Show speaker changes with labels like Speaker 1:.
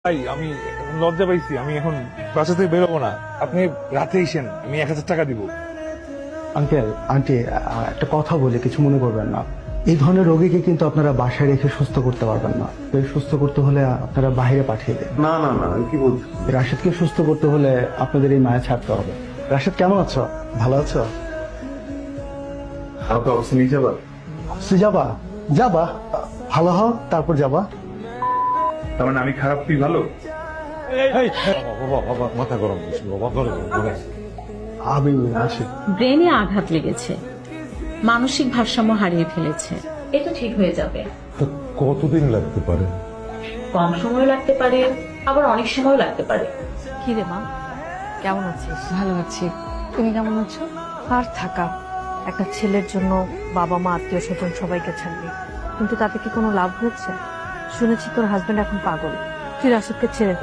Speaker 1: ভাই আমি লজ্জা পাইছি, আমি এখন বাসা থেকে বেরোবো না। আপনি রাতে এসেন, আমি 1000 টাকা দিব।
Speaker 2: আঙ্কেল আন্টি একটা কথা বলে কিছু মনে করবেন না। এই ধরনের রোগীকে কিন্তু আপনারা বাসায় রেখে সুস্থ করতে পারবেন না। সুস্থ করতে হলে আপনারা বাইরে পাঠিয়ে দেন।
Speaker 3: না না না, আমি কি বলছি?
Speaker 2: রাশেদকে সুস্থ করতে হলে আপনাদের এই মায়া ছাড়তে হবে। রাশেদ কেমন আছো? ভালো আছো?
Speaker 3: আমাকে অবস্থা নিয়ে যাবা?
Speaker 2: তুই যাবা? যাবা, ভালো হও তারপর যাবা।
Speaker 3: তার মানে আমি খারাপ, তুই ভালো?
Speaker 1: মাথা গরম
Speaker 2: আমি আসি।
Speaker 4: ব্রেনে আঘাত লেগেছে, মানসিক ভারসাম্য হারিয়ে ফেলেছে। এটা ঠিক হয়ে যাবে।
Speaker 1: কতদিন লাগতে পারে?
Speaker 4: কম সময় লাগতে পারে, আবার অনেক সময় লাগতে পারে।
Speaker 5: কি রে মা, কেমন আছিস?
Speaker 6: ভালো আছি। তুমি কেমন আছো?
Speaker 5: আর থাকা, একটা ছেলের জন্য বাবা মা আত্মীয় স্বজন সবাইকে ছাড়লি, কিন্তু তাতে কি কোনো লাভ হচ্ছে? শুনেছি তোর হাজবেন্ড এখন পাগল, তুই রাশেদকে ছেড়ে দে।